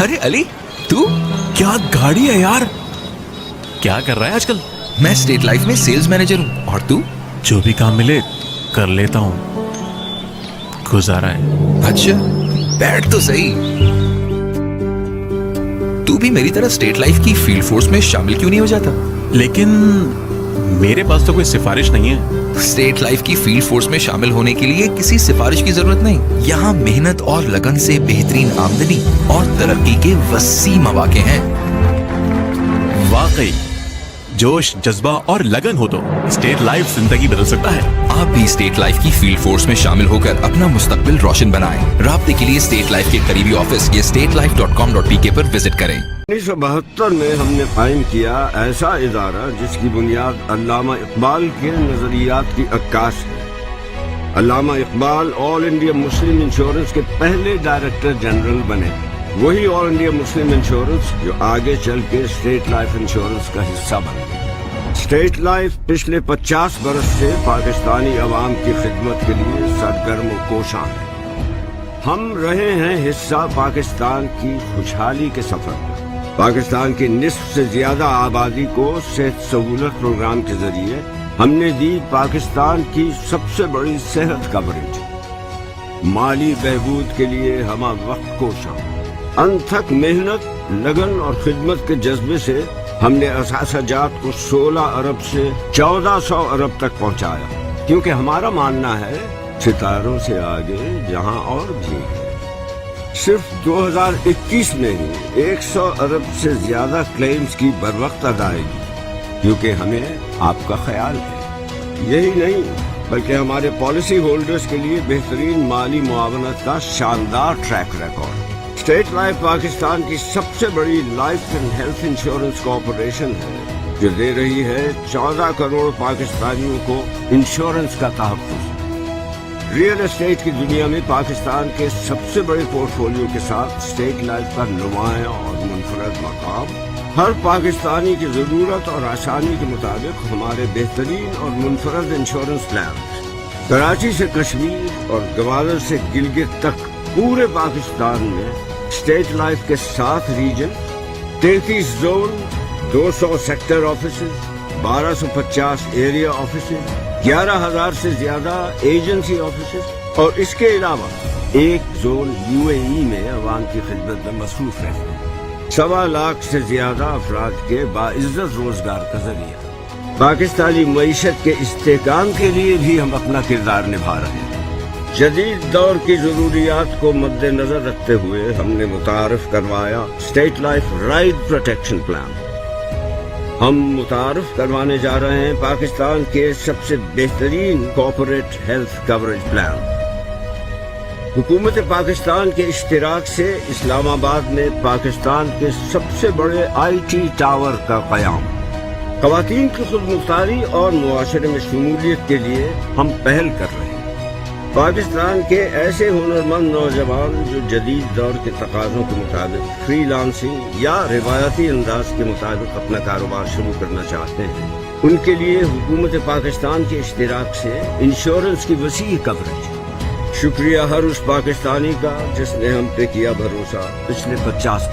ارے علی تو کیا گاڑی ہے یار. کیا کر رہا ہے آج کل؟ میں اسٹیٹ لائف میں سیلز مینیجر ہوں. اور تو؟ جو بھی کام ملے کر لیتا ہوں, گزارا ہے. اچھا بیٹھ تو صحیح. تو بھی میری طرح اسٹیٹ لائف کی فیلڈ فورس میں شامل کیوں نہیں ہو جاتا؟ لیکن میرے پاس تو کوئی سفارش نہیں ہے. اسٹیٹ لائف کی فیلڈ فورس میں شامل ہونے کے لیے کسی سفارش کی ضرورت نہیں. یہاں محنت اور لگن سے بہترین آمدنی اور ترقی کے وسیع مواقع ہیں. واقعی جوش, جذبہ اور لگن ہو تو اسٹیٹ لائف زندگی بدل سکتا ہے. آپ بھی اسٹیٹ لائف کی فیلڈ فورس میں شامل ہو کر اپنا مستقبل روشن بنائیں. رابطے کے لیے اسٹیٹ لائف کے قریبی آفس یا statelife.com.pk پر وزٹ کریں. 1972 میں ہم نے قائم کیا ایسا ادارہ جس کی بنیاد علامہ اقبال کے نظریات کی عکاس ہے. علامہ اقبال آل انڈیا مسلم انشورنس کے پہلے ڈائریکٹر جنرل بنے. وہی آل انڈیا مسلم انشورنس جو آگے چل کے اسٹیٹ لائف انشورنس کا حصہ بن گئی. اسٹیٹ لائف پچھلے 50 برس سے پاکستانی عوام کی خدمت کے لیے سرگرم و کوشاں ہے. ہم رہے ہیں حصہ پاکستان کی خوشحالی کے سفر میں. پاکستان کی نصف سے زیادہ آبادی کو صحت سہولت پروگرام کے ذریعے ہم نے دی پاکستان کی سب سے بڑی صحت کوریج. مالی بہبود کے لیے ہم وقت کوشاں, انتھک محنت, لگن اور خدمت کے جذبے سے ہم نے اثاثہ جات کو 16 ارب سے 1400 ارب تک پہنچایا. کیونکہ ہمارا ماننا ہے ستاروں سے آگے جہاں اور بھی ہے. صرف 2021 میں ہی 100 ارب سے زیادہ کلیمز کی بروقت ادائیگی, کیونکہ ہمیں آپ کا خیال ہے. یہی نہیں بلکہ ہمارے پالیسی ہولڈرز کے لیے بہترین مالی معاونت کا شاندار track record. State life Pakistan کی سب سے بڑی life and health insurance corporation ہے جو دے رہی ہے 14 کروڑ پاکستانیوں کو انشورنس کا تحفظ. ریئل اسٹیٹ کی دنیا میں پاکستان کے سب سے بڑے پورٹ فولیو کے ساتھ اسٹیٹ لائف کا نمایاں اور منفرد مقام. ہر پاکستانی کی ضرورت اور آسانی کے مطابق ہمارے بہترین اور منفرد انشورنس پلان کراچی سے کشمیر اور گوادر سے گلگت تک پورے پاکستان میں اسٹیٹ لائف کے 7 region, 33 zone, 200 sector offices, 1250 area offices, 11,000 سے زیادہ ایجنسی آفیسز اور اس کے علاوہ 1 زون UAE میں عوام کی خدمت میں مصروف رہتے ہیں. 1.25 لاکھ سے زیادہ افراد کے باعزت روزگار کا ذریعہ. پاکستانی معیشت کے استحکام کے لیے بھی ہم اپنا کردار نبھا رہے ہیں. جدید دور کی ضروریات کو مد نظر رکھتے ہوئے ہم نے متعارف کروایا state life right protection plan. ہم متعارف کروانے جا رہے ہیں پاکستان کے سب سے بہترین کارپوریٹ ہیلتھ کوریج پلان. حکومت پاکستان کے اشتراک سے اسلام آباد میں پاکستان کے سب سے بڑے IT ٹاور کا قیام. خواتین کی خود مختاری اور معاشرے میں شمولیت کے لیے ہم پہل کر رہے ہیں. پاکستان کے ایسے ہنرمند نوجوان جو جدید دور کے تقاضوں کے مطابق فری لانسنگ یا روایتی انداز کے مطابق اپنا کاروبار شروع کرنا چاہتے ہیں, ان کے لیے حکومت پاکستان کے اشتراک سے انشورنس کی وسیع کوریج. شکریہ ہر اس پاکستانی کا جس نے ہم پہ کیا بھروسہ پچھلے 50